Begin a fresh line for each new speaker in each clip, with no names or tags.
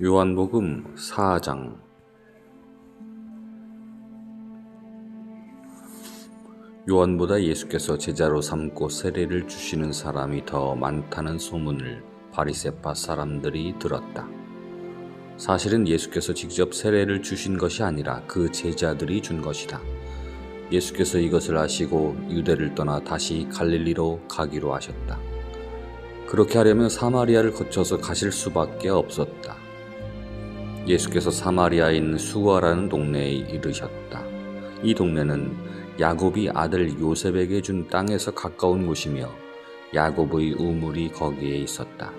요한복음 4장. 요한보다 예수께서 제자로 삼고 세례를 주시는 사람이 더 많다는 소문을 바리새파 사람들이 들었다. 사실은 예수께서 직접 세례를 주신 것이 아니라 그 제자들이 준 것이다. 예수께서 이것을 아시고 유대를 떠나 다시 갈릴리로 가기로 하셨다. 그렇게 하려면 사마리아를 거쳐서 가실 수밖에 없었다. 예수께서 사마리아에 있는 수아라는 동네에 이르셨다. 이 동네는 야곱이 아들 요셉에게 준 땅에서 가까운 곳이며 야곱의 우물이 거기에 있었다.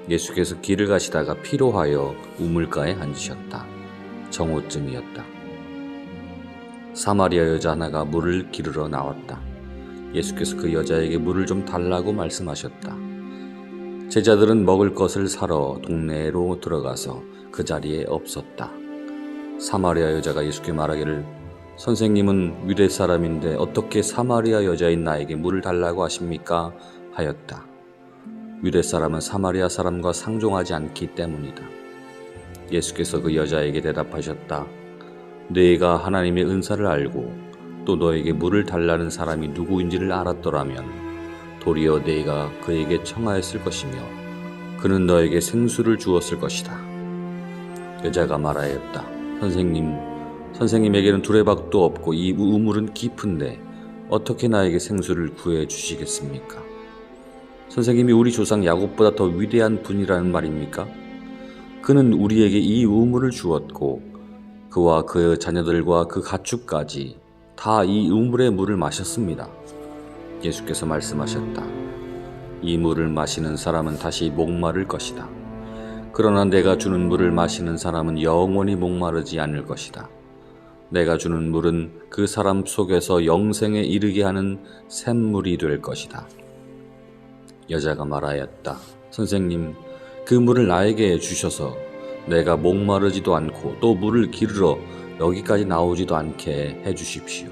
예수께서 길을 가시다가 피로하여 우물가에 앉으셨다. 정오쯤이었다. 사마리아 여자 하나가 물을 기르러 나왔다. 예수께서 그 여자에게 물을 좀 달라고 말씀하셨다. 제자들은 먹을 것을 사러 동네로 들어가서 그 자리에 없었다. 사마리아 여자가 예수께 말하기를, 선생님은 유대 사람인데 어떻게 사마리아 여자인 나에게 물을 달라고 하십니까? 하였다. 유대 사람은 사마리아 사람과 상종하지 않기 때문이다. 예수께서 그 여자에게 대답하셨다. 네가 하나님의 은사를 알고 또 너에게 물을 달라는 사람이 누구인지를 알았더라면 도리어 네가 그에게 청하였을 것이며 그는 너에게 생수를 주었을 것이다. 여자가 말하였다. 선생님에게는 두레박도 없고 이 우물은 깊은데 어떻게 나에게 생수를 구해 주시겠습니까? 선생님이 우리 조상 야곱보다 더 위대한 분이라는 말입니까? 그는 우리에게 이 우물을 주었고 그와 그 자녀들과 그 가축까지 다 이 우물의 물을 마셨습니다. 예수께서 말씀하셨다. 이 물을 마시는 사람은 다시 목마를 것이다. 그러나 내가 주는 물을 마시는 사람은 영원히 목마르지 않을 것이다. 내가 주는 물은 그 사람 속에서 영생에 이르게 하는 샘물이 될 것이다. 여자가 말하였다. 선생님, 그 물을 나에게 주셔서 내가 목마르지도 않고 또 물을 기르러 여기까지 나오지도 않게 해주십시오.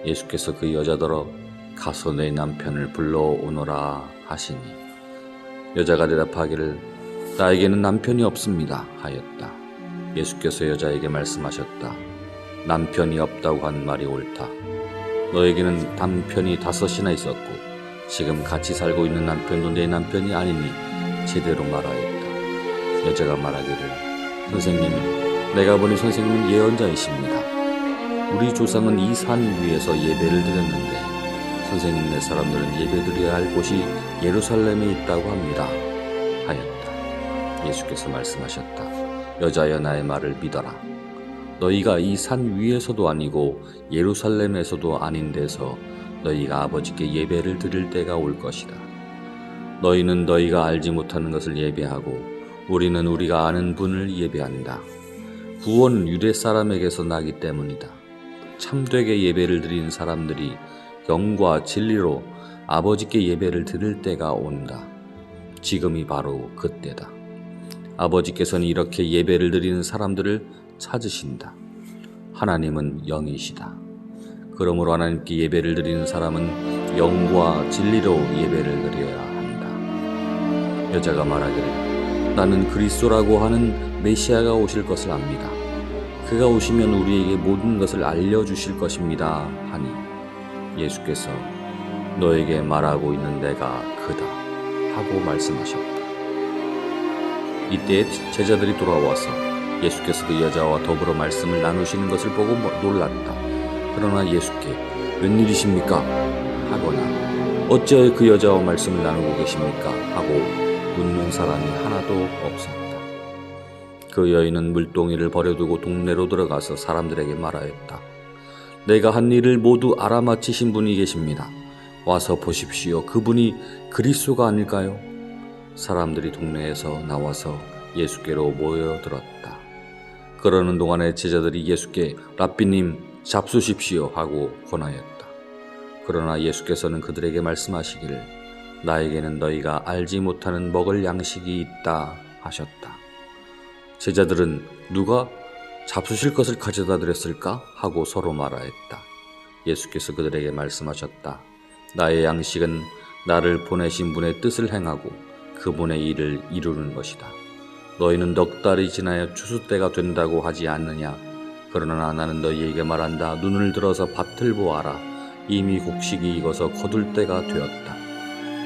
예수께서 그 여자더러 가서 내 남편을 불러오너라 하시니 여자가 대답하기를 나에게는 남편이 없습니다 하였다. 예수께서 여자에게 말씀하셨다. 남편이 없다고 한 말이 옳다. 너에게는 남편이 5이나 있었고 지금 같이 살고 있는 남편도 내 남편이 아니니 제대로 말하였다. 여자가 말하기를 선생님, 내가 보니 선생님은 예언자이십니다. 우리 조상은 이 산 위에서 예배를 드렸는데 선생님네 사람들은 예배드려야 할 곳이 예루살렘에 있다고 합니다 하였다. 예수께서 말씀하셨다. 여자여, 나의 말을 믿어라. 너희가 이 산 위에서도 아니고 예루살렘에서도 아닌 데서 너희가 아버지께 예배를 드릴 때가 올 것이다. 너희는 너희가 알지 못하는 것을 예배하고 우리는 우리가 아는 분을 예배한다. 구원은 유대 사람에게서 나기 때문이다. 참되게 예배를 드리는 사람들이 영과 진리로 아버지께 예배를 드릴 때가 온다. 지금이 바로 그때다. 아버지께서는 이렇게 예배를 드리는 사람들을 찾으신다. 하나님은 영이시다. 그러므로 하나님께 예배를 드리는 사람은 영과 진리로 예배를 드려야 한다. 여자가 말하기를 나는 그리스도라고 하는 메시아가 오실 것을 압니다. 그가 오시면 우리에게 모든 것을 알려주실 것입니다 하니 예수께서 너에게 말하고 있는 내가 그다 하고 말씀하셨다. 이때 제자들이 돌아와서 예수께서 그 여자와 더불어 말씀을 나누시는 것을 보고 놀랐다. 그러나 예수께 웬일이십니까? 하거나 어찌하여 그 여자와 말씀을 나누고 계십니까? 하고 묻는 사람이 하나도 없었다. 그 여인은 물동이를 버려두고 동네로 들어가서 사람들에게 말하였다. 내가 한 일을 모두 알아맞히신 분이 계십니다. 와서 보십시오. 그분이 그리스도가 아닐까요? 사람들이 동네에서 나와서 예수께로 모여들었다. 그러는 동안에 제자들이 예수께 랍비님 잡수십시오 하고 권하였다. 그러나 예수께서는 그들에게 말씀하시기를 나에게는 너희가 알지 못하는 먹을 양식이 있다 하셨다. 제자들은 누가 잡수실 것을 가져다 드렸을까 하고 서로 말하였다. 예수께서 그들에게 말씀하셨다. 나의 양식은 나를 보내신 분의 뜻을 행하고 그분의 일을 이루는 것이다. 너희는 넉 달이 지나야 추수 때가 된다고 하지 않느냐? 그러나 나는 너희에게 말한다. 눈을 들어서 밭을 보아라. 이미 곡식이 익어서 거둘 때가 되었다.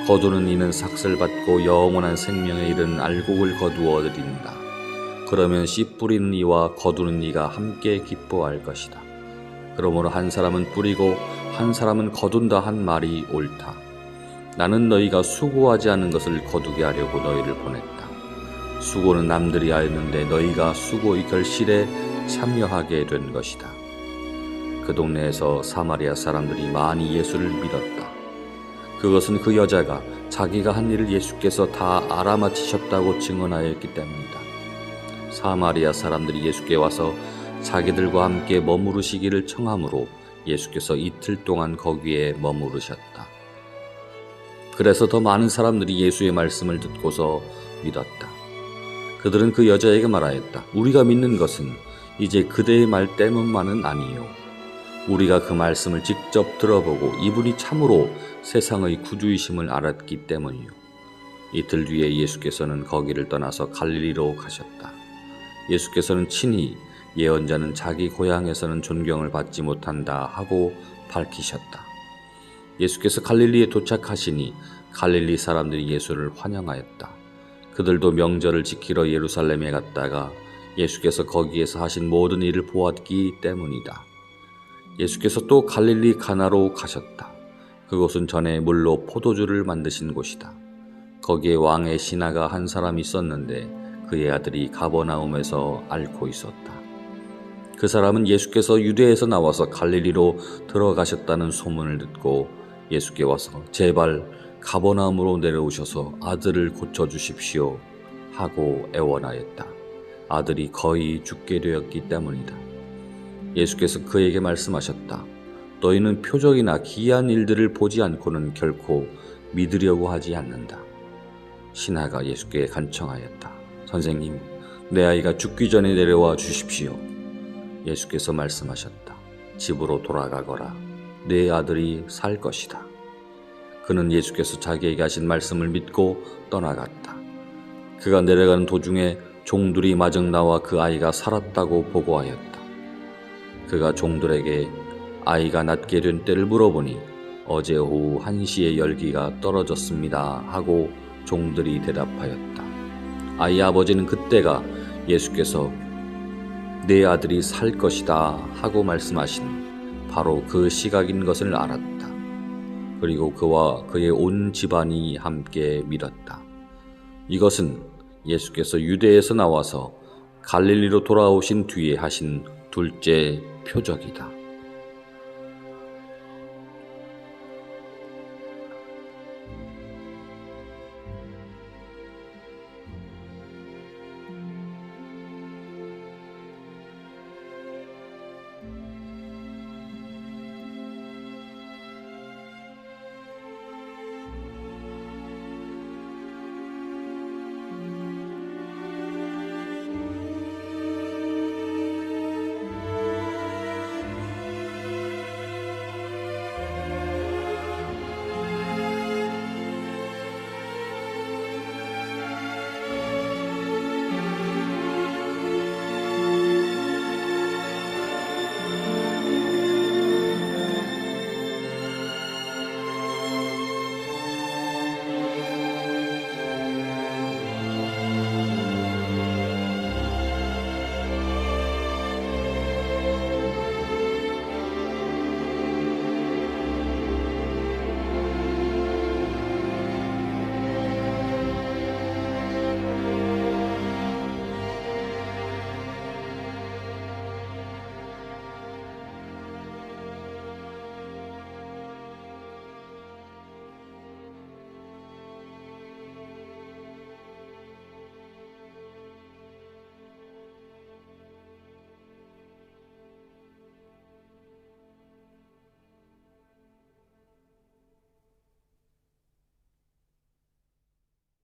거두는 이는 삭슬 받고 영원한 생명에 이르는 알곡을 거두어 드린다. 그러면 씨 뿌리는 이와 거두는 이가 함께 기뻐할 것이다. 그러므로 한 사람은 뿌리고 한 사람은 거둔다 한 말이 옳다. 나는 너희가 수고하지 않은 것을 거두게 하려고 너희를 보냈다. 수고는 남들이 하였는데 너희가 수고의 결실에 참여하게 된 것이다. 그 동네에서 사마리아 사람들이 많이 예수를 믿었다. 그것은 그 여자가 자기가 한 일을 예수께서 다 알아맞히셨다고 증언하였기 때문이다. 사마리아 사람들이 예수께 와서 자기들과 함께 머무르시기를 청하므로 예수께서 이틀 동안 거기에 머무르셨다. 그래서 더 많은 사람들이 예수의 말씀을 듣고서 믿었다. 그들은 그 여자에게 말하였다. 우리가 믿는 것은 이제 그대의 말 때문만은 아니요. 우리가 그 말씀을 직접 들어보고 이분이 참으로 세상의 구주이심을 알았기 때문이요. 이틀 뒤에 예수께서는 거기를 떠나서 갈릴리로 가셨다. 예수께서는 친히 예언자는 자기 고향에서는 존경을 받지 못한다 하고 밝히셨다. 예수께서 갈릴리에 도착하시니 갈릴리 사람들이 예수를 환영하였다. 그들도 명절을 지키러 예루살렘에 갔다가 예수께서 거기에서 하신 모든 일을 보았기 때문이다. 예수께서 또 갈릴리 가나로 가셨다. 그곳은 전에 물로 포도주를 만드신 곳이다. 거기에 왕의 신하가 한 사람이 있었는데 그의 아들이 가버나움에서 앓고 있었다. 그 사람은 예수께서 유대에서 나와서 갈릴리로 들어가셨다는 소문을 듣고 예수께 와서 제발 가버나움으로 내려오셔서 아들을 고쳐주십시오 하고 애원하였다. 아들이 거의 죽게 되었기 때문이다. 예수께서 그에게 말씀하셨다. 너희는 표적이나 기이한 일들을 보지 않고는 결코 믿으려고 하지 않는다. 신하가 예수께 간청하였다. 선생님, 내 아이가 죽기 전에 내려와 주십시오. 예수께서 말씀하셨다. 집으로 돌아가거라. 내 아들이 살 것이다. 그는 예수께서 자기에게 하신 말씀을 믿고 떠나갔다. 그가 내려가는 도중에 종들이 마중 나와 그 아이가 살았다고 보고하였다. 그가 종들에게 아이가 낫게 된 때를 물어보니 어제 오후 1시에 열기가 떨어졌습니다 하고 종들이 대답하였다. 아이 아버지는 그때가 예수께서 내 아들이 살 것이다 하고 말씀하신 바로 그 시각인 것을 알았다. 그리고 그와 그의 온 집안이 함께 믿었다. 이것은 예수께서 유대에서 나와서 갈릴리로 돌아오신 뒤에 하신 둘째 표적이다.